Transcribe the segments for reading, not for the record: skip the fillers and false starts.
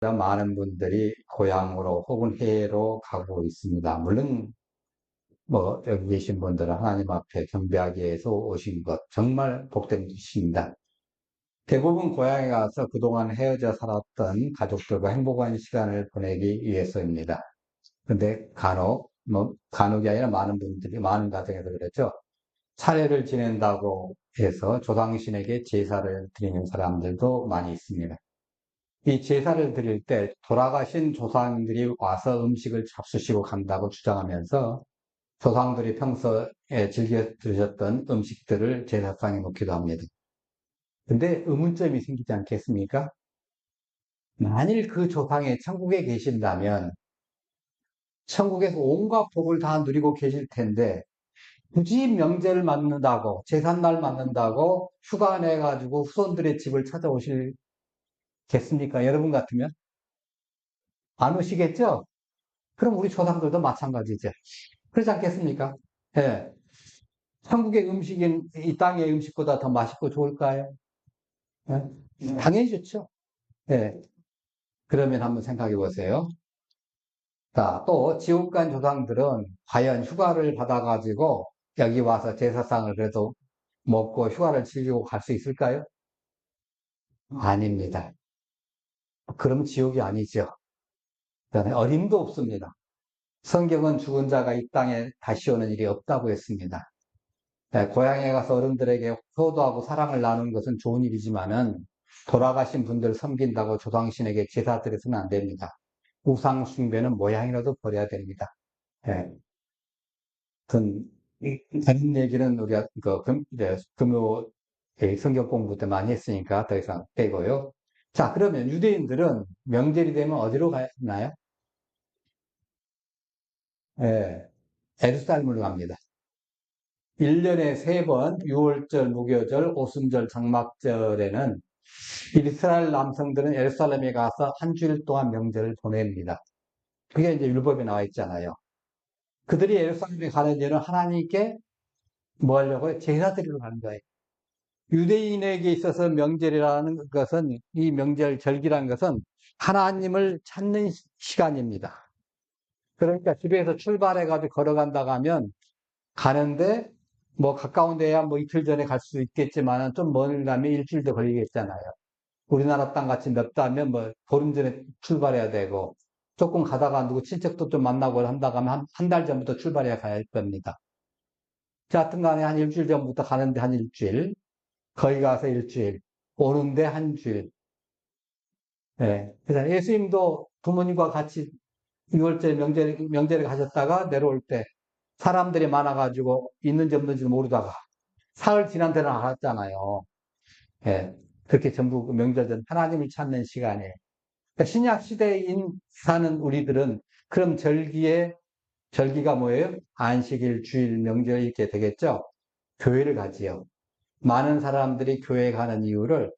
많은 분들이 고향으로 혹은 해외로 가고 있습니다. 물론 여기 계신 분들은 하나님 앞에 경배하기 위해서 오신 것 정말 복된 것입니다. 대부분 고향에 가서 그동안 헤어져 살았던 가족들과 행복한 시간을 보내기 위해서입니다. 근데 간혹이 아니라 많은 분들이, 많은 가정에서 그랬죠. 차례를 지낸다고 해서 조상신에게 제사를 드리는 사람들도 많이 있습니다. 이 제사를 드릴 때 돌아가신 조상들이 와서 음식을 잡수시고 간다고 주장하면서 조상들이 평소에 즐겨 드셨던 음식들을 제사상에 놓기도 합니다. 근데 의문점이 생기지 않겠습니까? 만일 그 조상이 천국에 계신다면 천국에서 온갖 복을 다 누리고 계실 텐데 굳이 명제를 맞는다고, 제삿날 맞는다고 휴가 내가지고 후손들의 집을 찾아오실겠습니까? 여러분 같으면? 안 오시겠죠? 그럼 우리 조상들도 마찬가지죠. 그렇지 않겠습니까? 예. 천국의 음식인 이 땅의 음식보다 더 맛있고 좋을까요? 예? 당연히 좋죠. 예. 그러면 한번 생각해 보세요. 자, 또 지옥 간 조상들은 과연 휴가를 받아가지고 여기 와서 제사상을 그래도 먹고 휴가를 즐기고 갈 수 있을까요? 아닙니다. 그럼 지옥이 아니죠. 그다음에 어림도 없습니다. 성경은 죽은 자가 이 땅에 다시 오는 일이 없다고 했습니다. 네, 고향에 가서 어른들에게 효도하고 사랑을 나누는 것은 좋은 일이지만은 돌아가신 분들 섬긴다고 조상신에게 제사 드려서는 안 됩니다. 우상 숭배는 모양이라도 버려야 됩니다. 예. 다른 얘기는 우리가 이제 금요 성경 공부 때 많이 했으니까 더 이상 빼고요. 자, 그러면 유대인들은 명절이 되면 어디로 가나요? 예, 예루살렘으로 갑니다. 1년에 3번, 6월절, 무교절, 오순절, 장막절에는 이스라엘 남성들은 예루살렘에 가서 한 주일 동안 명절을 보냅니다. 그게 이제 율법에 나와 있잖아요. 그들이 예루살렘에 가는 이유는 하나님께 뭐 하려고요? 제사 드리러 가는 거예요. 유대인에게 있어서 명절이라는 것은, 이 명절, 절기라는 것은 하나님을 찾는 시간입니다. 그러니까 집에서 출발해가지고 걸어간다고 하면 가는데 뭐 가까운 데야 뭐 이틀 전에 갈 수 있겠지만 좀 멀다면 일주일도 걸리겠잖아요. 우리나라 땅 같이 넓다면 뭐 보름 전에 출발해야 되고 조금 가다가 누구 친척도 좀 만나고 한다고 하면 한 달 전부터 출발해야 갈 겁니다. 자, 하여튼 간에 한 일주일 전부터 가는데 한 일주일, 거기 가서 일주일, 오는데 한 주일. 예. 그래서 예수님도 부모님과 같이 6월절 명절에 가셨다가 내려올 때 사람들이 많아가지고 있는지 없는지 모르다가 사흘 지난 데는 알았잖아요. 예. 그렇게 전부 그 명절 전 하나님을 찾는 시간이에요. 그러니까 신약 시대인 사는 우리들은 그럼 절기가 뭐예요? 안식일, 주일, 명절 이렇게 되겠죠? 교회를 가지요. 많은 사람들이 교회에 가는 이유를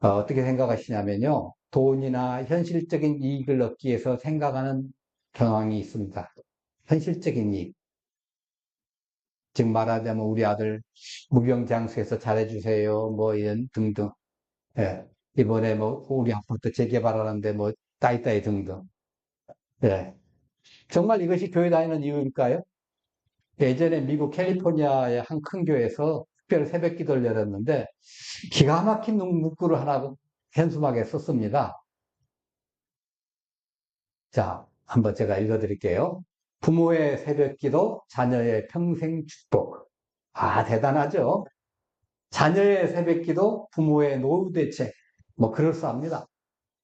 어떻게 생각하시냐면요. 돈이나 현실적인 이익을 얻기 위해서 생각하는 경향이 있습니다. 현실적인 이익. 즉 말하자면 우리 아들 무병장수해서 잘해주세요. 뭐 이런 등등. 예. 이번에 뭐 우리 아파트 재개발하는데 뭐 따이따이 등등. 예. 정말 이것이 교회 다니는 이유일까요? 예전에 미국 캘리포니아의 한 큰 교회에서 특별 새벽 기도를 열었는데 기가 막힌 문구를 하나 현수막에 썼습니다. 자, 한번 제가 읽어드릴게요. 부모의 새벽 기도, 자녀의 평생 축복. 아, 대단하죠? 자녀의 새벽 기도, 부모의 노후 대책. 뭐, 그럴싸합니다.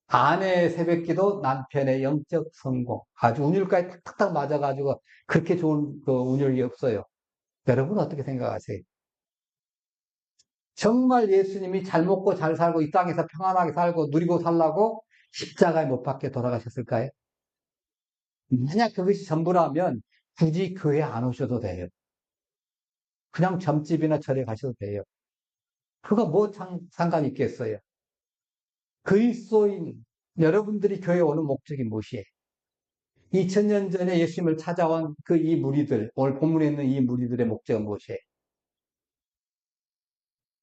아내의 새벽 기도, 남편의 영적 성공. 아주 운율까지 탁탁탁 맞아가지고 그렇게 좋은 그 운율이 없어요. 여러분 어떻게 생각하세요? 정말 예수님이 잘 먹고 잘 살고 이 땅에서 평안하게 살고 누리고 살라고 십자가에 못 박혀 돌아가셨을까요? 만약 그것이 전부라면 굳이 교회 안 오셔도 돼요. 그냥 점집이나 절에 가셔도 돼요. 그거 뭐 상관이 있겠어요? 그리스도인 여러분들이 교회 오는 목적이 무엇이에요? 2000년 전에 예수님을 찾아온 그 이 무리들, 오늘 본문에 있는 이 무리들의 목적은 무엇이에요?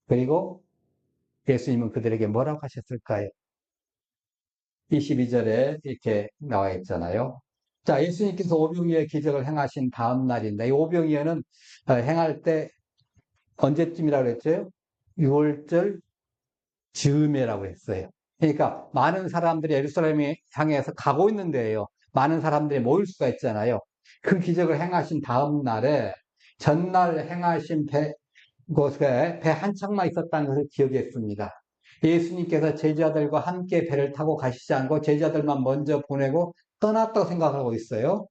그리고 예수님은 그들에게 뭐라고 하셨을까요? 22절에 이렇게 나와 있잖아요. 자, 예수님께서 오병이어의 기적을 행하신 다음 날인데, 이 오병이어는 행할 때 언제쯤이라고 그랬죠? 6월절 즈음이라고 했어요. 그러니까 많은 사람들이 예루살렘에 향해서 가고 있는 데예요. 많은 사람들이 모일 수가 있잖아요. 그 기적을 행하신 다음 날에 전날 행하신 곳에 배 한 척만 있었다는 것을 기억했습니다. 예수님께서 제자들과 함께 배를 타고 가시지 않고 제자들만 먼저 보내고 떠났다고 생각하고 있어요.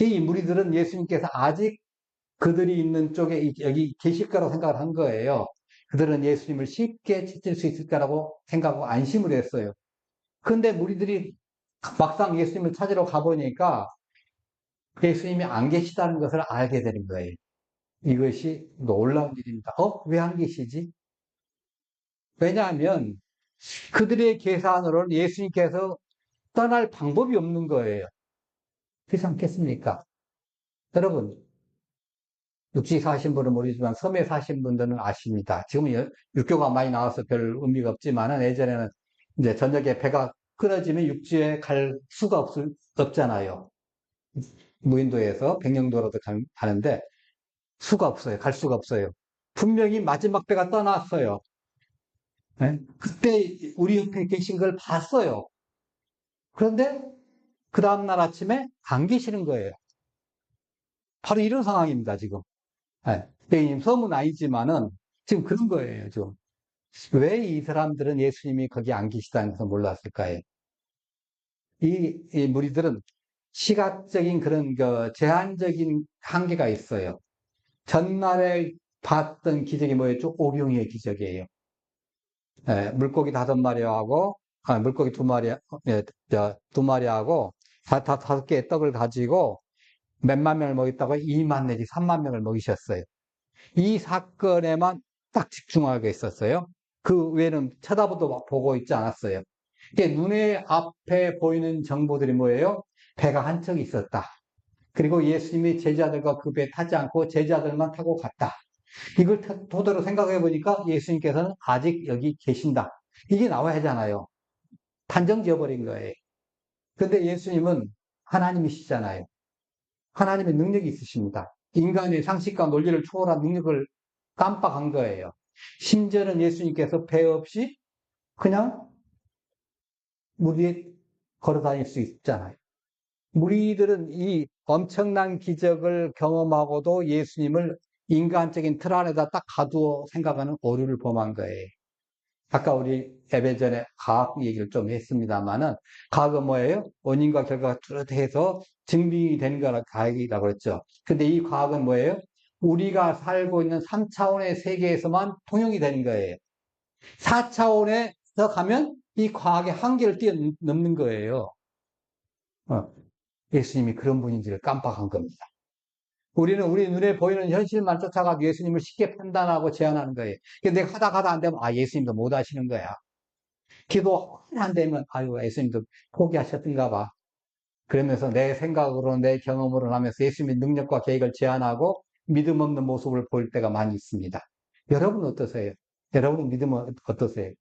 이 무리들은 예수님께서 아직 그들이 있는 쪽에 여기 계실 거라고 생각을 한 거예요. 그들은 예수님을 쉽게 찾을 수 있을 거라고 생각하고 안심을 했어요. 그런데 무리들이 막상 예수님을 찾으러 가보니까 예수님이 안 계시다는 것을 알게 되는 거예요. 이것이 놀라운 일입니다. 왜 안 계시지? 왜냐하면 그들의 계산으로는 예수님께서 떠날 방법이 없는 거예요. 그렇지 않겠습니까? 여러분, 육지 사신 분은 모르지만 섬에 사신 분들은 아십니다. 지금은 육교가 많이 나와서 별 의미가 없지만은 예전에는 이제 저녁에 배가 끊어지면 육지에 갈 수가 없잖아요. 무인도에서 백령도로도 가는데 수가 없어요. 갈 수가 없어요. 분명히 마지막 배가 떠났어요. 네? 그때 우리 옆에 계신 걸 봤어요. 그런데 그 다음날 아침에 안 계시는 거예요. 바로 이런 상황입니다, 지금. 네. 섬은 아니지만은 지금 그런 거예요, 지금. 왜 이 사람들은 예수님이 거기 안 계시다는 것을 몰랐을까요? 이 무리들은 시각적인 그런 제한적인 한계가 있어요. 전날에 봤던 기적이 뭐였죠? 오병이의 기적이에요. 물고기 5마리하고, 물고기 2마리, 두 마리하고, 다섯 개의 떡을 가지고 몇만 명을 먹였다고 2만 내지 3만 명을 먹이셨어요. 이 사건에만 딱 집중하고 있었어요. 그 외에는 쳐다보도 보고 있지 않았어요. 이게 눈에 앞에 보이는 정보들이 뭐예요? 배가 한 척 있었다. 그리고 예수님이 제자들과 그 배에 타지 않고 제자들만 타고 갔다. 이걸 토대로 생각해 보니까 예수님께서는 아직 여기 계신다. 이게 나와야 하잖아요. 단정 지어버린 거예요. 근데 예수님은 하나님이시잖아요. 하나님의 능력이 있으십니다. 인간의 상식과 논리를 초월한 능력을 깜빡한 거예요. 심지어는 예수님께서 배 없이 그냥 물 위에 걸어 다닐 수 있잖아요. 무리들은 이 엄청난 기적을 경험하고도 예수님을 인간적인 틀 안에다 딱 가두어 생각하는 오류를 범한 거예요. 아까 우리 예배 전에 과학 얘기를 좀 했습니다만은, 과학은 뭐예요? 원인과 결과가 뚜렷해서 증빙이 되는 거라 과학이라고 그랬죠. 근데 이 과학은 뭐예요? 우리가 살고 있는 3차원의 세계에서만 통용이 되는 거예요. 4차원에서 가면 이 과학의 한계를 뛰어넘는 거예요. 예수님이 그런 분인지를 깜빡한 겁니다. 우리는 우리 눈에 보이는 현실만 쫓아가도 예수님을 쉽게 판단하고 제안하는 거예요. 근데 내가 하다 안 되면, 예수님도 못 하시는 거야. 기도 안 되면, 예수님도 포기하셨던가 봐. 그러면서 내 생각으로, 내 경험으로 하면서 예수님의 능력과 계획을 제안하고 믿음 없는 모습을 보일 때가 많이 있습니다. 여러분 어떠세요? 여러분 믿음은 어떠세요?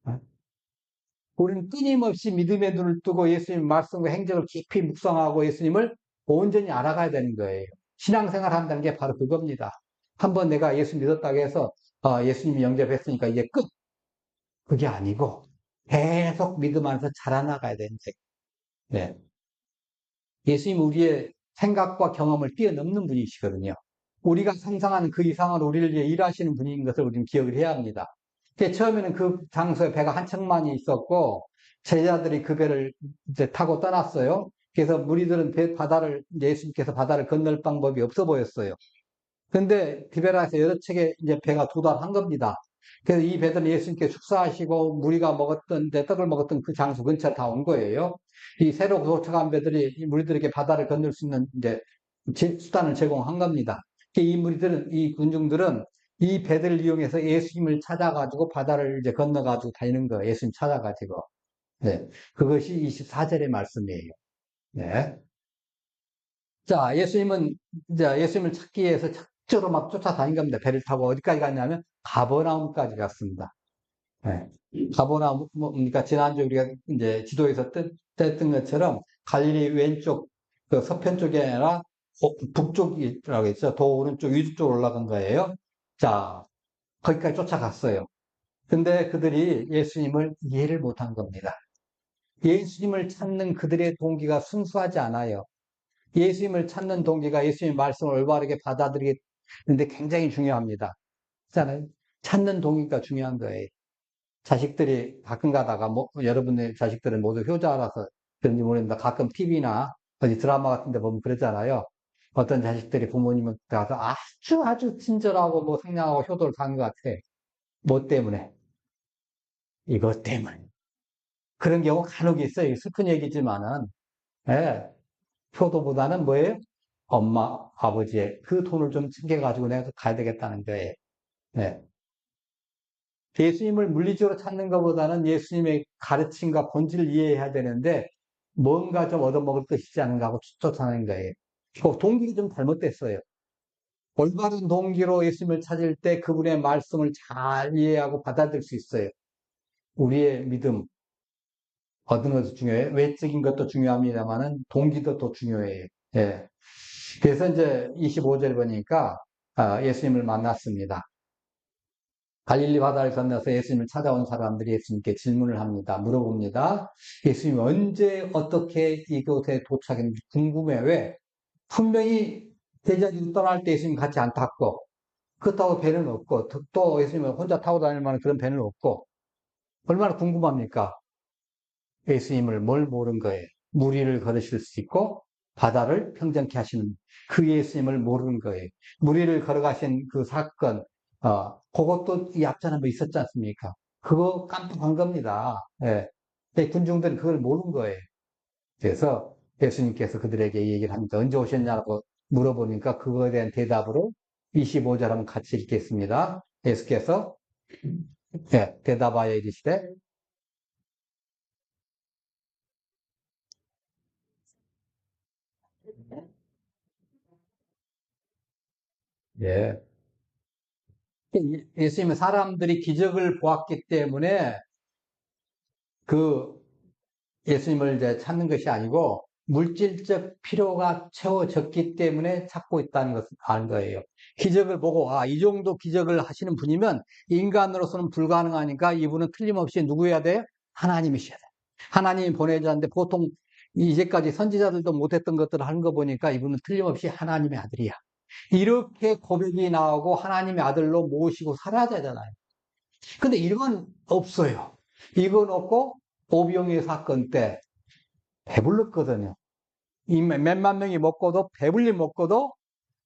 어? 우리는 끊임없이 믿음의 눈을 뜨고 예수님 말씀과 행적을 깊이 묵상하고 예수님을 온전히 알아가야 되는 거예요. 신앙생활 한다는 게 바로 그겁니다. 한번 내가 예수 믿었다고 해서 예수님이 영접했으니까 이제 끝. 그게 아니고 계속 믿음 안에서 자라나가야 되는 거예요. 네. 예수님 우리의 생각과 경험을 뛰어넘는 분이시거든요. 우리가 상상하는 그 이상은 우리를 위해 일하시는 분인 것을 우리는 기억을 해야 합니다. 처음에는 그 장소에 배가 한 척만이 있었고 제자들이 그 배를 이제 타고 떠났어요. 그래서 무리들은 예수님께서 바다를 건널 방법이 없어 보였어요. 근데 디베라에서 여러 척의 이제 배가 도달한 겁니다. 그래서 이 배들은 예수님께 축사하시고 무리가 떡을 먹었던 그 장소 근처에 다 온 거예요. 이 새로 도착한 배들이 이 무리들에게 바다를 건널 수 있는 이제 수단을 제공한 겁니다. 이 군중들은 이 배들을 이용해서 예수님을 찾아가지고 바다를 이제 건너가지고 다니는 거예요. 예수님 찾아가지고. 네. 그것이 24절의 말씀이에요. 네. 자, 예수님을 찾기 위해서 적극적으로 막 쫓아다닌 겁니다. 배를 타고 어디까지 갔냐면 가버나움까지 갔습니다. 예. 가보나, 뭡니까? 지난주 우리가 이제 지도에서 뗐던 것처럼 갈릴리 왼쪽, 그 서편 쪽이 아니라 북쪽이라고 했죠. 더 오른쪽, 위쪽 쪽으로 올라간 거예요. 자, 거기까지 쫓아갔어요. 근데 그들이 예수님을 이해를 못한 겁니다. 예수님을 찾는 그들의 동기가 순수하지 않아요. 예수님을 찾는 동기가 예수님의 말씀을 올바르게 받아들이는데 굉장히 중요합니다. 그렇잖아요. 찾는 동기가 중요한 거예요. 자식들이 가끔 가다가, 여러분의 자식들은 모두 효자라서 그런지 모르겠는데 가끔 TV나 어디 드라마 같은 데 보면 그러잖아요. 어떤 자식들이 부모님한테 가서 아주 친절하고 상냥하고 효도를 다한 것 같아. 뭐 때문에? 이것 때문에. 그런 경우 간혹 있어요. 슬픈 얘기지만은, 예, 효도보다는 뭐예요? 엄마, 아버지의 그 돈을 좀 챙겨가지고 내가 가야 되겠다는 거예요. 네. 예수님을 물리적으로 찾는 것보다는 예수님의 가르침과 본질을 이해해야 되는데 뭔가 좀 얻어먹을 것이지 않은가 하고 쫓아내는 거예요. 그 동기가 좀 잘못됐어요. 올바른 동기로 예수님을 찾을 때 그분의 말씀을 잘 이해하고 받아들일 수 있어요. 우리의 믿음, 얻는 것도 중요해요. 외적인 것도 중요합니다만은 동기도 더 중요해요. 예. 그래서 이제 25절 보니까 예수님을 만났습니다. 갈릴리 바다를 건너서 예수님을 찾아온 사람들이 예수님께 질문을 합니다. 물어봅니다. 예수님 언제 어떻게 이곳에 도착했는지 궁금해. 왜? 분명히 제자들이 떠날 때 예수님 같이 안 탔고 그렇다고 배는 없고 또 예수님은 혼자 타고 다닐 만한 그런 배는 없고 얼마나 궁금합니까? 예수님을 뭘 모른 거예요. 물 위를 걸으실 수 있고 바다를 평정케 하시는 그 예수님을 모르는 거예요. 물 위를 걸어가신 그 사건, 그것도 이 앞전에 뭐 있었지 않습니까? 그거 깜빡한 겁니다. 예. 근데 군중들은 그걸 모르는 거예요. 그래서 예수님께서 그들에게 이 얘기를 합니다. 언제 오셨냐고 물어보니까 그거에 대한 대답으로 25절 한번 같이 읽겠습니다. 예수께서 대답하여 이르시되 예. 예수님은 사람들이 기적을 보았기 때문에 그 예수님을 이제 찾는 것이 아니고 물질적 필요가 채워졌기 때문에 찾고 있다는 것을 아는 거예요. 기적을 보고 이 정도 기적을 하시는 분이면 인간으로서는 불가능하니까 이분은 틀림없이 누구여야 돼요? 하나님이셔야 돼요. 하나님이 보내자는데 보통 이제까지 선지자들도 못했던 것들을 하는 거 보니까 이분은 틀림없이 하나님의 아들이야. 이렇게 고백이 나오고 하나님의 아들로 모시고 살아야 되잖아요. 근데 이건 없어요. 이건 없고 오병이의 사건 때 배불렀거든요. 이 몇만 명이 먹고도 배불리 먹고도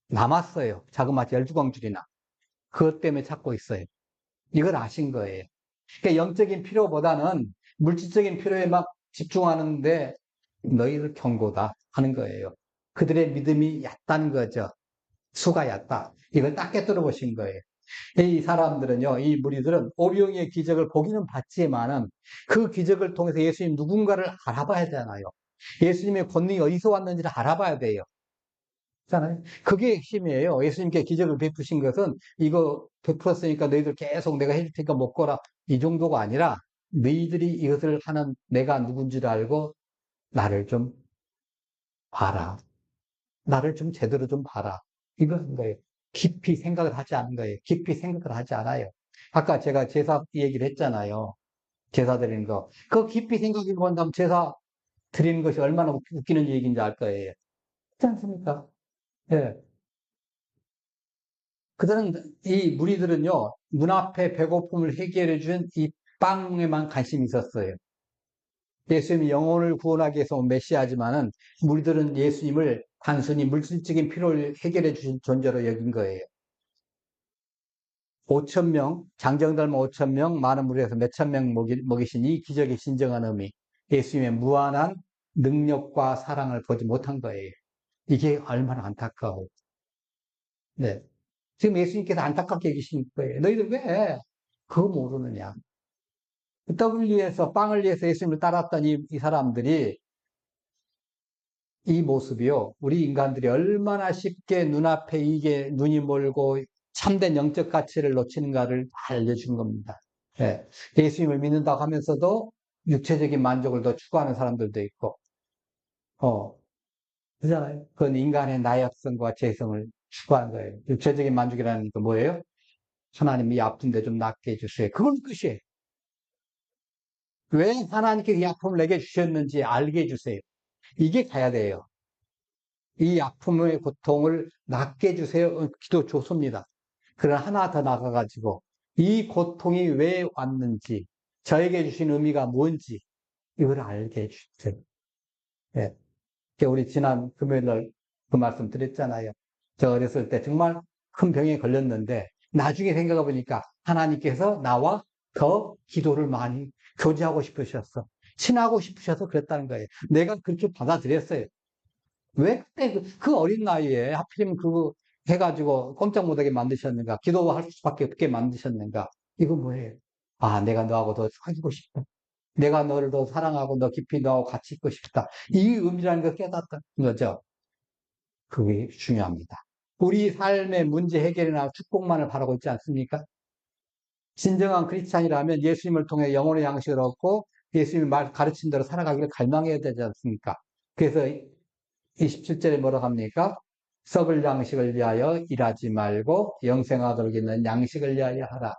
남았어요. 자그마치 12광줄이나. 그것 때문에 찾고 있어요. 이걸 아신 거예요. 그러니까 영적인 필요보다는 물질적인 필요에 막 집중하는데 너희들 경고다 하는 거예요. 그들의 믿음이 얕다는 거죠. 수가 얕다. 이걸 딱 깨뜨려 보신 거예요. 이 사람들은요, 이 무리들은 오병이의 기적을 보기는 봤지만은 그 기적을 통해서 예수님 누군가를 알아봐야 되잖아요. 예수님의 권능이 어디서 왔는지를 알아봐야 돼요. 잖아요. 그게 핵심이에요. 예수님께 기적을 베푸신 것은 이거 베풀었으니까 너희들 계속 내가 해줄 테니까 먹거라. 이 정도가 아니라 너희들이 이것을 하는 내가 누군지를 알고 나를 좀 봐라. 나를 좀 제대로 좀 봐라. 이건 거예요. 깊이 생각을 하지 않는 거예요. 깊이 생각을 하지 않아요. 아까 제가 제사 얘기를 했잖아요. 제사 드리는 거. 그 깊이 생각해 본다면 제사 드리는 것이 얼마나 웃기는 얘기인지 알 거예요. 그렇지 않습니까? 예. 그들은, 이 무리들은요, 눈앞에 배고픔을 해결해 준 이 빵에만 관심이 있었어요. 예수님이 영혼을 구원하기 위해서 온 메시아지만은 무리들은 예수님을 단순히 물질적인 필요를 해결해 주신 존재로 여긴 거예요. 5천 명, 장정들만 5천 명, 많은 무리에서 몇천 명 먹이신 이 기적의 진정한 의미, 예수님의 무한한 능력과 사랑을 보지 못한 거예요. 이게 얼마나 안타까워. 네. 지금 예수님께서 안타깝게 여기신 거예요. 너희들 왜 그거 모르느냐. 떡을 위해서, 빵을 위해서 예수님을 따랐던 이 사람들이 이 모습이요. 우리 인간들이 얼마나 쉽게 눈앞에 이게 눈이 멀고 참된 영적 가치를 놓치는가를 알려준 겁니다. 예. 예수님을 믿는다고 하면서도 육체적인 만족을 더 추구하는 사람들도 있고, 어, 그잖아요. 그건 인간의 나약성과 죄성을 추구하는 거예요. 육체적인 만족이라는 게 뭐예요? 하나님이 아픈데 좀 낫게 해주세요. 그건 끝이에요. 왜 하나님께 이 아픔을 내게 주셨는지 알게 해주세요. 이게 가야 돼요. 이 아픔의 고통을 낫게 해주세요. 기도 좋습니다. 그러나 하나 더 나가가지고 이 고통이 왜 왔는지, 저에게 주신 의미가 뭔지 이걸 알게 해주세요. 예. 우리 지난 금요일 날 그 말씀 드렸잖아요. 저 어렸을 때 정말 큰 병에 걸렸는데 나중에 생각해 보니까 하나님께서 나와 더 기도를 많이 교제하고 싶으셨어. 친하고 싶으셔서 그랬다는 거예요. 내가 그렇게 받아들였어요. 왜 그때 그 어린 나이에 하필이면 그거 해가지고 꼼짝 못하게 만드셨는가? 기도할 수밖에 없게 만드셨는가? 이건 뭐예요? 아, 내가 너하고 더 사귀고 싶다. 내가 너를 더 사랑하고 너 깊이 너하고 같이 있고 싶다. 이 의미라는 걸 깨닫던 거죠. 그게 중요합니다. 우리 삶의 문제 해결이나 축복만을 바라고 있지 않습니까? 진정한 크리스찬이라면 예수님을 통해 영혼의 양식을 얻고 예수님이 가르친 대로 살아가기를 갈망해야 되지 않습니까? 그래서 27절에 뭐라고 합니까? 썩을 양식을 위하여 일하지 말고 영생하도록 있는 양식을 위하여 하라.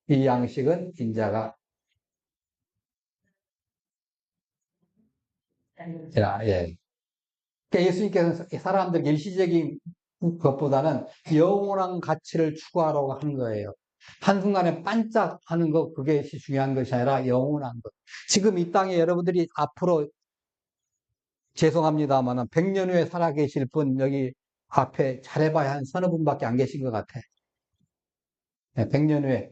이 양식은 인자가 예. 그러니까 예수님께서 사람들 일시적인 것보다는 영원한 가치를 추구하라고 하는 거예요. 한순간에 반짝하는 것, 그것이 중요한 것이 아니라 영원한 것. 지금 이 땅에 여러분들이 앞으로 죄송합니다만 100년 후에 살아계실 분 여기 앞에 잘해봐야 한 서너 분밖에 안 계신 것 같아. 100년 후에.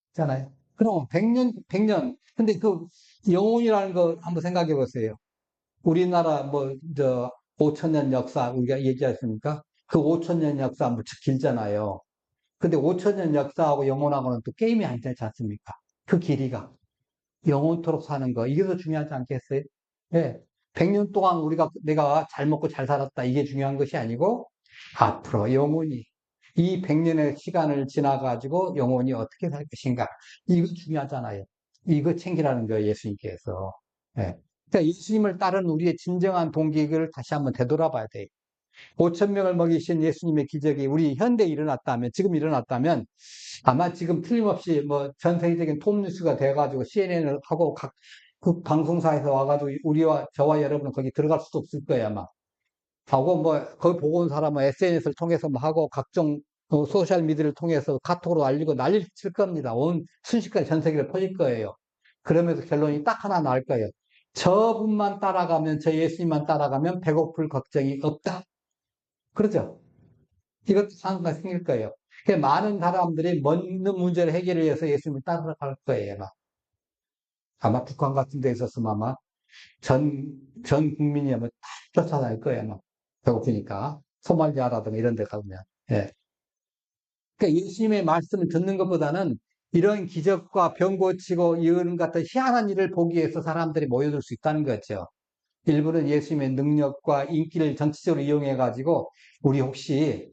있잖아요. 그럼 100년. 근데 그 영혼이라는 거 한번 생각해 보세요. 우리나라 뭐, 5천년 역사 우리가 얘기했습니까? 그 5천년 역사 무척 길잖아요. 근데 5천년 역사하고 영혼하고는 또 게임이 안 되지 않습니까? 그 길이가. 영혼토록 사는 거. 이게 더 중요하지 않겠어요? 예. 100년 동안 내가 잘 먹고 잘 살았다. 이게 중요한 것이 아니고, 앞으로 영혼이, 이 100년의 시간을 지나가지고 영혼이 어떻게 살 것인가. 이거 중요하잖아요. 이거 챙기라는 거예요, 예수님께서. 예. 그러니까 예수님을 따르는 우리의 진정한 동기를 다시 한번 되돌아봐야 돼요. 5천 명을 먹이신 예수님의 기적이 우리 현대에 일어났다면, 지금 일어났다면, 아마 지금 틀림없이 뭐 전 세계적인 톱뉴스가 돼가지고 CNN을 하고 그 방송사에서 와가지고 저와 여러분은 거기 들어갈 수도 없을 거예요, 아마. 하고 뭐, 거기 보고 온 사람은 SNS를 통해서 뭐 하고 각종 소셜 미디어를 통해서 카톡으로 알리고 난리를 칠 겁니다. 온 순식간에 전 세계로 퍼질 거예요. 그러면서 결론이 딱 하나 나올 거예요. 저분만 따라가면, 저 예수님만 따라가면 배고플 걱정이 없다. 그렇죠? 이것도 상관가 생길 거예요. 많은 사람들이 먹는 문제를 해결을 위해서 예수님을 따라갈 거예요. 아마 북한 같은 데 있었으면 아마 전 국민이 아마 다 쫓아다닐 거예요. 아마. 배고프니까. 소말리아라든가 이런 데 가면. 예. 그러니까 예수님의 말씀을 듣는 것보다는 이런 기적과 병 고치고 이런 같은 희한한 일을 보기 위해서 사람들이 모여들 수 있다는 거죠. 일부는 예수님의 능력과 인기를 전체적으로 이용해가지고, 우리 혹시,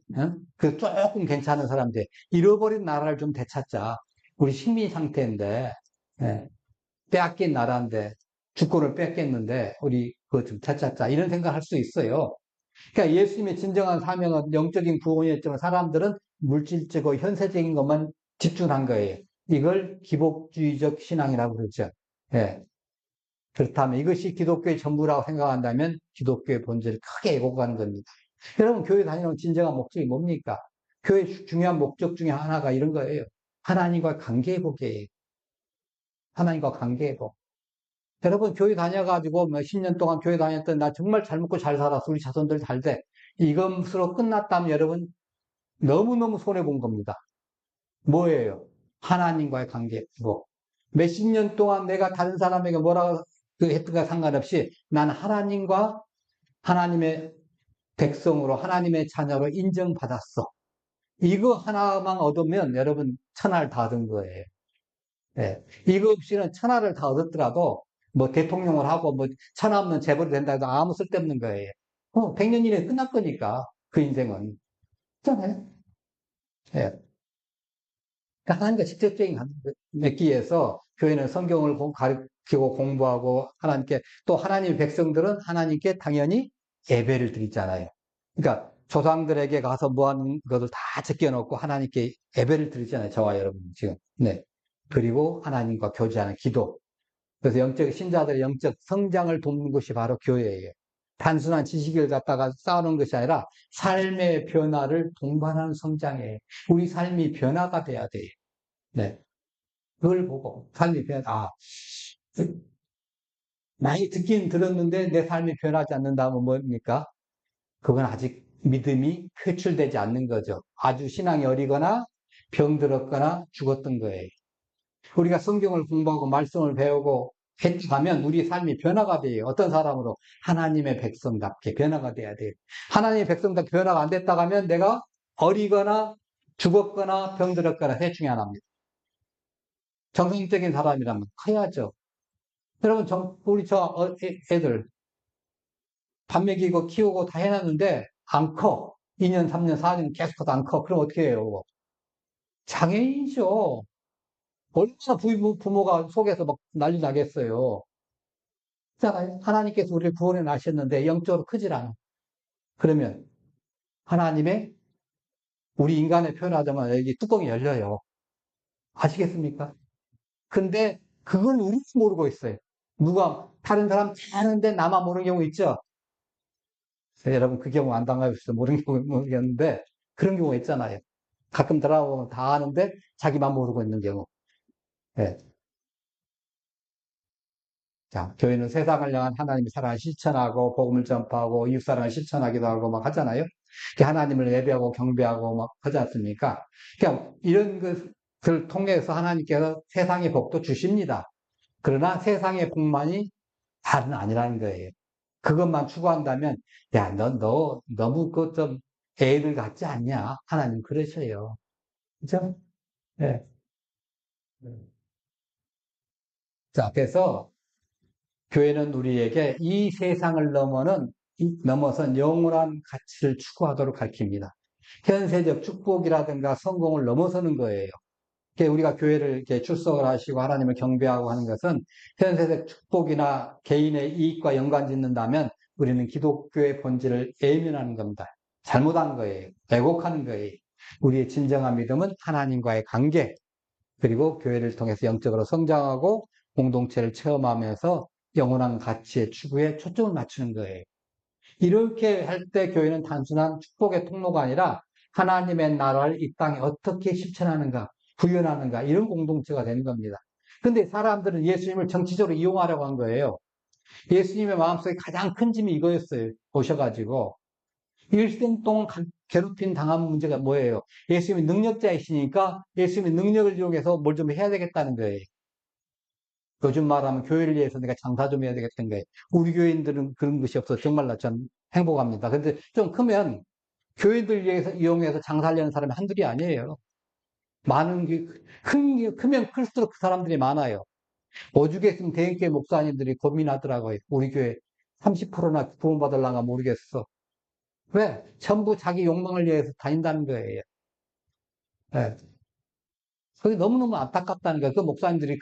그 조금 괜찮은 사람들, 잃어버린 나라를 좀 되찾자. 우리 식민 상태인데, 예, 빼앗긴 나라인데, 주권을 뺏겼는데, 우리 그거 좀 되찾자. 이런 생각을 할 수 있어요. 그러니까 예수님의 진정한 사명은 영적인 구원이었지만 사람들은 물질적이고 현세적인 것만 집중한 거예요. 이걸 기복주의적 신앙이라고 그러죠. 예. 그렇다면 이것이 기독교의 전부라고 생각한다면 기독교의 본질을 크게 왜곡하는 겁니다. 여러분, 교회 다니는 진정한 목적이 뭡니까? 교회 중요한 목적 중에 하나가 이런 거예요. 하나님과 관계회복이에요. 하나님과 관계회복. 여러분, 교회 다녀가지고 몇십 년 동안 교회 다녔던 나 정말 잘 먹고 잘 살았어. 우리 자손들 잘 돼. 이것으로 끝났다면 여러분, 너무너무 손해본 겁니다. 뭐예요? 하나님과의 관계회복. 몇십 년 동안 내가 다른 사람에게 뭐라고 했던가 상관없이 난 하나님과 하나님의 백성으로 하나님의 자녀로 인정받았어. 이거 하나만 얻으면 여러분 천하를 다 얻은 거예요. 예. 이거 없이는 천하를 다 얻었더라도 뭐 대통령을 하고 뭐 천하 없는 재벌이 된다 해도 아무 쓸데없는 거예요. 100년 이내에 끝날 거니까 그 인생은. 있잖아요. 예. 그러니까 하나님과 직접적인 맺기 위해서 교회는 성경을 가르치고 공부하고 하나님께 또 하나님의 백성들은 하나님께 당연히 예배를 드리잖아요. 그러니까 조상들에게 가서 뭐 하는 것을 다 제껴놓고 하나님께 예배를 드리잖아요. 저와 여러분 지금. 네. 그리고 하나님과 교제하는 기도. 그래서 신자들의 영적 성장을 돕는 것이 바로 교회예요. 단순한 지식을 갖다가 쌓아놓은 것이 아니라 삶의 변화를 동반하는 성장이에요. 우리 삶이 변화가 돼야 돼요. 네. 그걸 보고 삶이 많이 듣긴 들었는데 내 삶이 변하지 않는다면 뭡니까? 그건 아직 믿음이 표출되지 않는 거죠. 아주 신앙이 어리거나 병들었거나 죽었던 거예요. 우리가 성경을 공부하고 말씀을 배우고 했다면 우리 삶이 변화가 돼요. 어떤 사람으로? 하나님의 백성답게 변화가 돼야 돼요. 하나님의 백성답게 변화가 안 됐다 하면 내가 어리거나 죽었거나 병들었거나 셋 중에 하나입니다. 정상적인 사람이라면 커야죠. 여러분, 우리 애들 밥 먹이고 키우고 다 해놨는데 안 커. 2년, 3년, 4년 계속 커도 안 커. 그럼 어떻게 해요? 장애인이죠. 얼마나 부모가 속에서 막 난리 나겠어요. 자, 하나님께서 우리를 구원해 나셨는데 영적으로 크질 않아. 그러면 하나님의 우리 인간의 표현하자면 여기 뚜껑이 열려요. 아시겠습니까? 근데 그걸 우리도 모르고 있어요. 다른 사람 다 하는데 나만 모르는 경우 있죠? 여러분 그 경우 안 당하셔서 모르는 경우 모르겠는데 그런 경우가 있잖아요. 가끔 들어보면 다 아는데 자기만 모르고 있는 경우. 네. 자, 교회는 세상을 향한 하나님의 사랑을 실천하고 복음을 전파하고 이웃사랑을 실천하기도 하고 막 하잖아요. 하나님을 예배하고 경배하고 막 하지 않습니까? 그러니까 이런 것을 통해서 하나님께서 세상의 복도 주십니다. 그러나 세상의 복만이 다는 아니라는 거예요. 그것만 추구한다면 야, 너 너무 그 좀 애를 갖지 않냐? 하나님 그러셔요. 그죠? 네. 자, 그래서 교회는 우리에게 이 세상을 넘어선 영원한 가치를 추구하도록 가르칩니다. 현세적 축복이라든가 성공을 넘어서는 거예요. 우리가 교회를 이렇게 출석을 하시고 하나님을 경배하고 하는 것은 현세적 축복이나 개인의 이익과 연관 짓는다면 우리는 기독교의 본질을 외면하는 겁니다. 잘못한 거예요. 왜곡하는 거예요. 우리의 진정한 믿음은 하나님과의 관계, 그리고 교회를 통해서 영적으로 성장하고 공동체를 체험하면서 영원한 가치의 추구에 초점을 맞추는 거예요. 이렇게 할 때 교회는 단순한 축복의 통로가 아니라 하나님의 나라를 이 땅에 어떻게 실천하는가, 구현하는가, 이런 공동체가 되는 겁니다. 근데 사람들은 예수님을 정치적으로 이용하려고 한 거예요. 예수님의 마음속에 가장 큰 짐이 이거였어요. 오셔가지고. 일생 동안 괴롭힘 당한 문제가 뭐예요? 예수님이 능력자이시니까 예수님의 능력을 이용해서 뭘 좀 해야 되겠다는 거예요. 요즘 말하면 교회를 위해서 내가 장사 좀 해야 되겠다는 거예요. 우리 교인들은 그런 것이 없어서 정말로 전 행복합니다. 근데 좀 크면 교회들 위해서 이용해서 장사하려는 사람이 한둘이 아니에요. 크면 클수록 그 사람들이 많아요. 오죽했으면 대형교회 목사님들이 고민하더라고요. 우리 교회 30%나 구원받을랑가 모르겠어. 왜? 전부 자기 욕망을 위해서 다닌다는 거예요. 네. 그게 너무너무 안타깝다는 거예요. 그 목사님들이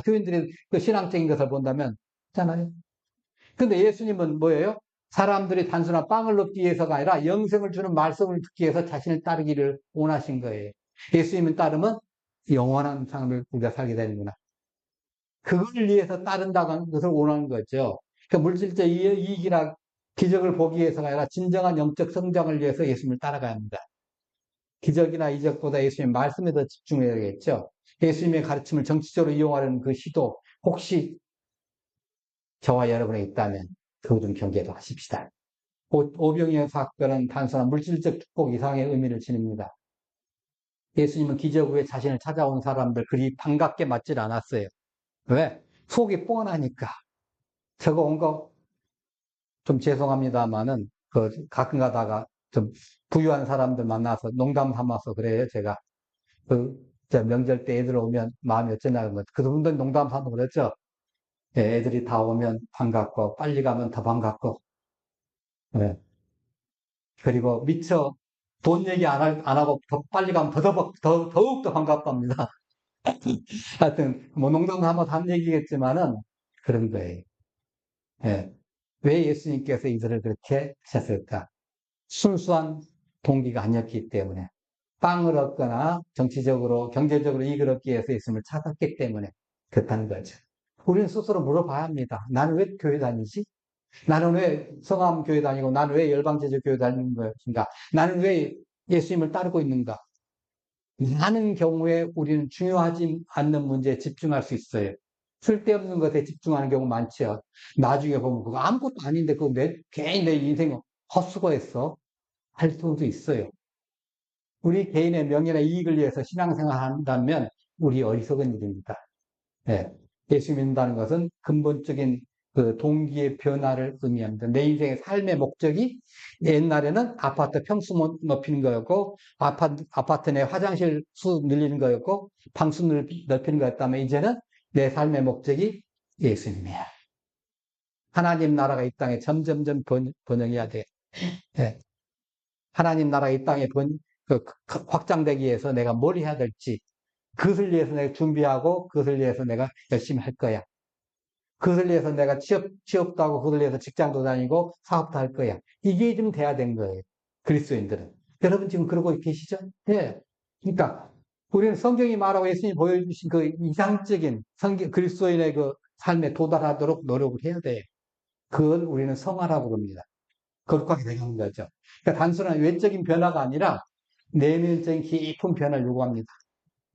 교인들이 그 신앙적인 것을 본다면, 있잖아요. 근데 예수님은 뭐예요? 사람들이 단순한 빵을 얻기 위해서가 아니라 영생을 주는 말씀을 듣기 위해서 자신을 따르기를 원하신 거예요. 예수님을 따르면 영원한 삶을 우리가 살게 되는구나. 그걸 위해서 따른다는 것을 원하는 거죠. 그 물질적 이익이나 기적을 보기 위해서가 아니라 진정한 영적 성장을 위해서 예수님을 따라가야 합니다. 기적이나 이적보다 예수님 말씀에 더 집중해야겠죠. 예수님의 가르침을 정치적으로 이용하려는 그 시도 혹시 저와 여러분에 있다면 그거 좀 경계도 하십시다. 오병이어 사건은 단순한 물질적 축복 이상의 의미를 지닙니다. 예수님은 기적 후에 자신을 찾아온 사람들 그리 반갑게 맞질 않았어요. 왜? 속이 뻔하니까. 저거 온 거 좀 죄송합니다만은 가끔 가다가 좀 부유한 사람들 만나서 농담 삼아서 그래요, 제가. 명절 때 애들 오면 마음이 어쩌냐 그러면 그분들 농담 삼아서 그랬죠. 예, 애들이 다 오면 반갑고 빨리 가면 더 반갑고. 예. 그리고 미처 돈 얘기 안 하고 더 빨리 가면 더욱더 반갑답니다. 하여튼, 뭐, 농담 한번 한 얘기겠지만은, 그런 거예요. 예. 왜 예수님께서 이들을 그렇게 하셨을까? 순수한 동기가 아니었기 때문에. 빵을 얻거나 정치적으로, 경제적으로 이익을 얻기 위해서 예수님을 찾았기 때문에 그렇다는 거죠. 우리는 스스로 물어봐야 합니다. 나는 왜 교회 다니지? 나는 왜 성함 교회 다니고, 나는 왜 열방제주 교회 다니는 것인가? 나는 왜 예수님을 따르고 있는가? 많은 경우에 우리는 중요하지 않는 문제에 집중할 수 있어요. 쓸데없는 것에 집중하는 경우 많죠. 나중에 보면 그거 아무것도 아닌데 그거 괜히 내 인생 헛수고했어. 할 수도 있어요. 우리 개인의 명예나 이익을 위해서 신앙생활 한다면 우리 어리석은 일입니다. 예. 예수 믿는다는 것은 근본적인 그 동기의 변화를 의미합니다. 내 인생의 삶의 목적이 옛날에는 아파트 평수 높이는 거였고, 아파트 내 화장실 수 늘리는 거였고, 방수 넓히는 거였다면 이제는 내 삶의 목적이 예수님이야. 하나님 나라가 이 땅에 점점점 번영해야 돼. 예. 하나님 나라가 이 땅에 확장되기 위해서 내가 뭘 해야 될지, 그것을 위해서 내가 준비하고, 그것을 위해서 내가 열심히 할 거야. 그것을 위해서 내가 취업도 하고, 그것을 위해서 직장도 다니고, 사업도 할 거야. 이게 좀 돼야 된 거예요. 그리스도인들은. 여러분 지금 그러고 계시죠? 예. 그러니까, 우리는 성경이 말하고 예수님이 보여주신 그 이상적인 그리스도인의 그 삶에 도달하도록 노력을 해야 돼요. 그걸 우리는 성화라고 합니다. 거룩하게 되는 거죠. 그러니까 단순한 외적인 변화가 아니라 내면적인 깊은 변화를 요구합니다.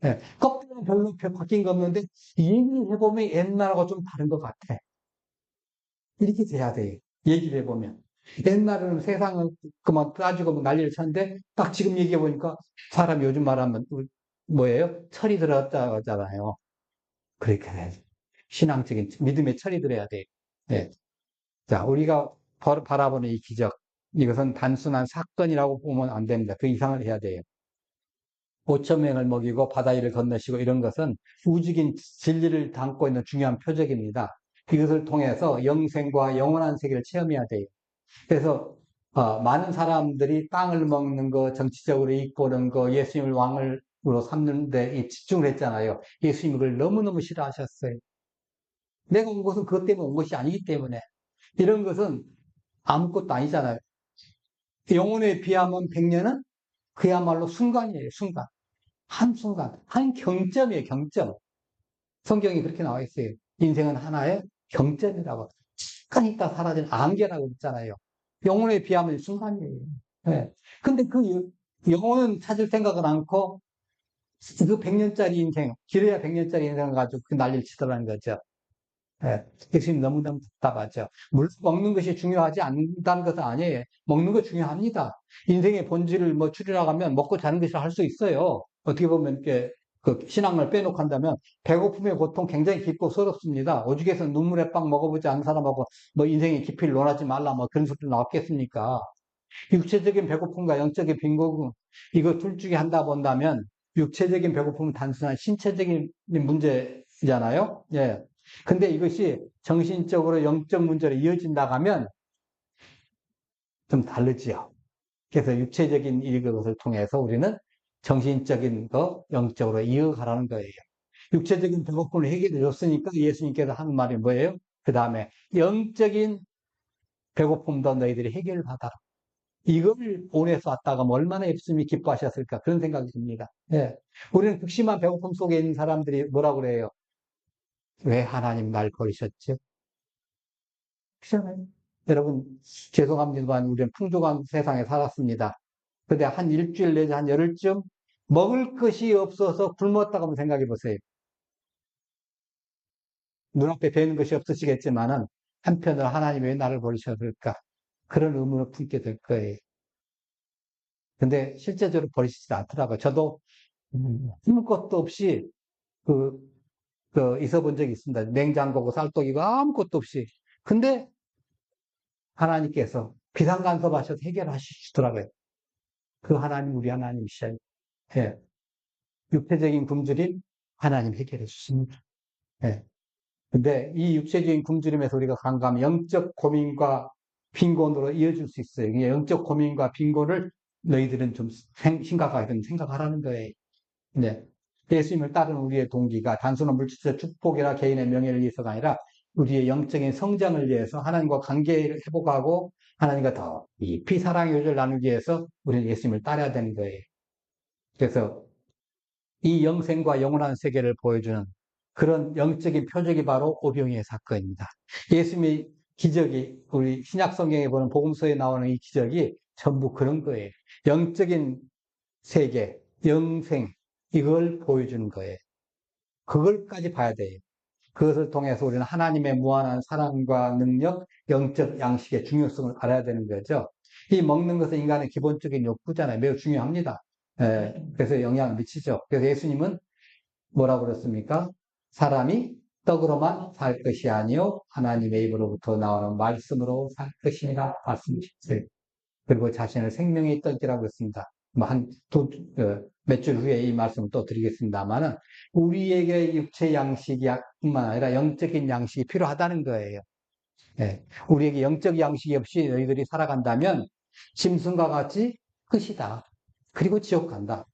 예, 껍데기는 별로 바뀐 거 없는데 얘기를 해보면 옛날하고 좀 다른 것 같아. 이렇게 돼야 돼요. 얘기를 해보면. 옛날에는 세상을 그만 따지고 뭐 난리를 쳤는데 딱 지금 얘기해보니까 사람이 요즘 말하면 뭐예요? 철이 들었다고 하잖아요. 그렇게 돼야죠. 신앙적인 믿음의 철이 들어야 돼요. 예. 자, 우리가 바라보는 이 기적. 이것은 단순한 사건이라고 보면 안 됩니다. 그 이상을 해야 돼요. 5천 명을 먹이고 바다 위를 건너시고 이런 것은 우주적인 진리를 담고 있는 중요한 표적입니다. 이것을 통해서 영생과 영원한 세계를 체험해야 돼요. 그래서 많은 사람들이 빵을 먹는 거, 정치적으로 이익 보는 거, 예수님을 왕으로 삼는 데 집중을 했잖아요. 예수님이 그걸 너무너무 싫어하셨어요. 내가 온 것은 그것 때문에 온 것이 아니기 때문에. 이런 것은 아무것도 아니잖아요. 영혼에 비하면 100년은 그야말로 순간이에요, 순간. 한순간, 한 경점이에요, 경점. 성경이 그렇게 나와 있어요. 인생은 하나의 경점이라고. 잠깐 있다 사라지는 안개라고 있잖아요. 영혼에 비하면 순간이에요. 네. 근데 그 영혼은 찾을 생각을 않고 그 100년짜리 인생, 길어야 100년짜리 인생을 가지고 그 난리를 치더라는 거죠. 예, 예수님 너무너무 답답하죠. 물 먹는 것이 중요하지 않다는 것은 아니에요. 먹는 거 중요합니다. 인생의 본질을 뭐 추리나가면 먹고 자는 것이라 할 수 있어요. 어떻게 보면 이렇게 그 신앙을 빼놓고 한다면 배고픔의 고통 굉장히 깊고 서럽습니다. 오죽해서 눈물의 빵 먹어보지 않은 사람하고 뭐 인생의 깊이를 논하지 말라 뭐 그런 소리 나왔겠습니까? 육체적인 배고픔과 영적인 빈곤 이거 둘 중에 한다 본다면 육체적인 배고픔은 단순한 신체적인 문제잖아요. 예. 근데 이것이 정신적으로 영적 문제로 이어진다 하면 좀 다르지요. 그래서 육체적인 이것을 통해서 우리는 정신적인 거 영적으로 이어가라는 거예요. 육체적인 배고픔을 해결해 줬으니까 예수님께서 하는 말이 뭐예요? 그 다음에 영적인 배고픔도 너희들이 해결받아라. 이걸 원해서 왔다가 얼마나 예수님이 기뻐하셨을까 그런 생각이 듭니다. 예. 우리는 극심한 배고픔 속에 있는 사람들이 뭐라고 그래요? 왜 하나님 날 버리셨죠? 그렇잖아요. 여러분, 죄송합니다만 우리는 풍족한 세상에 살았습니다. 근데 한 일주일 내지 한 열흘쯤 먹을 것이 없어서 굶었다고 한번 생각해 보세요. 눈앞에 뵈는 것이 없으시겠지만은 한편으로 하나님이 왜 나를 버리셨을까? 그런 의문을 품게 될 거예요. 근데 실제적으로 버리시지 않더라고요. 저도 아무것도 없이 그, 있어 본 적이 있습니다. 냉장고고 쌀떡이고 아무것도 없이. 근데 하나님께서 비상간섭하셔서 해결하시더라고요. 그 하나님, 우리 하나님이셔요. 예. 육체적인 굶주림, 하나님 해결해 주십니다. 예. 근데 이 육체적인 굶주림에서 우리가 간과하면 영적 고민과 빈곤으로 이어질 수 있어요. 영적 고민과 빈곤을 너희들은 좀 심각하게 좀 생각하라는 거예요. 네. 예수님을 따르는 우리의 동기가 단순한 물질적 축복이나 개인의 명예를 위해서가 아니라 우리의 영적인 성장을 위해서 하나님과 관계를 회복하고 하나님과 더 깊이 사랑의 교제를 나누기 위해서 우리는 예수님을 따라야 되는 거예요. 그래서 이 영생과 영원한 세계를 보여주는 그런 영적인 표적이 바로 오병이의 사건입니다. 예수님의 기적이 우리 신약 성경에 보는 복음서에 나오는 이 기적이 전부 그런 거예요. 영적인 세계, 영생 이걸 보여주는 거예요. 그걸까지 봐야 돼요. 그것을 통해서 우리는 하나님의 무한한 사랑과 능력, 영적 양식의 중요성을 알아야 되는 거죠. 이 먹는 것은 인간의 기본적인 욕구잖아요. 매우 중요합니다. 그래서 영향을 미치죠. 그래서 예수님은 뭐라고 그랬습니까? 사람이 떡으로만 살 것이 아니요 하나님의 입으로부터 나오는 말씀으로 살 것이니라 말씀하셨어요. 그리고 자신을 생명의 떡이라고 했습니다. 몇 줄 후에 이 말씀을 또 드리겠습니다만은 우리에게 육체 양식뿐만 아니라 영적인 양식이 필요하다는 거예요. 예. 우리에게 영적 양식이 없이 너희들이 살아간다면 짐승과 같이 끝이다. 그리고 지옥 간다.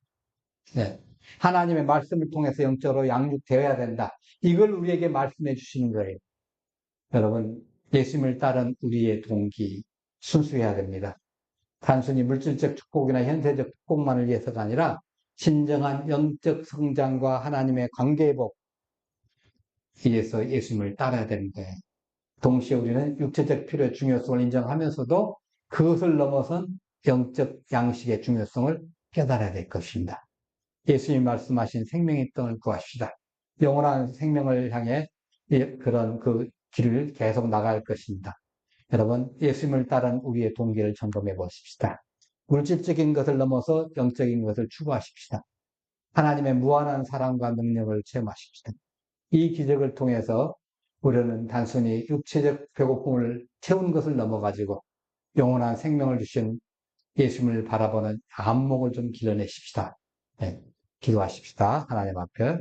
네. 하나님의 말씀을 통해서 영적으로 양육되어야 된다. 이걸 우리에게 말씀해 주시는 거예요. 여러분, 예수님을 따른 우리의 동기 순수해야 됩니다. 단순히 물질적 축복이나 현세적 축복만을 위해서가 아니라 진정한 영적 성장과 하나님의 관계회복 위해서 예수님을 따라야 되는 거예요. 동시에 우리는 육체적 필요의 중요성을 인정하면서도 그것을 넘어선 영적 양식의 중요성을 깨달아야 될 것입니다. 예수님 말씀하신 생명의 떡을 구하십시다. 영원한 생명을 향해 그런 그 길을 계속 나갈 것입니다. 여러분, 예수님을 따른 우리의 동기를 점검해 보십시다. 물질적인 것을 넘어서 영적인 것을 추구하십시다. 하나님의 무한한 사랑과 능력을 체험하십시다. 이 기적을 통해서 우리는 단순히 육체적 배고픔을 채운 것을 넘어가지고 영원한 생명을 주신 예수님을 바라보는 안목을 좀 길러내십시다. 네, 기도하십시다. 하나님 앞에.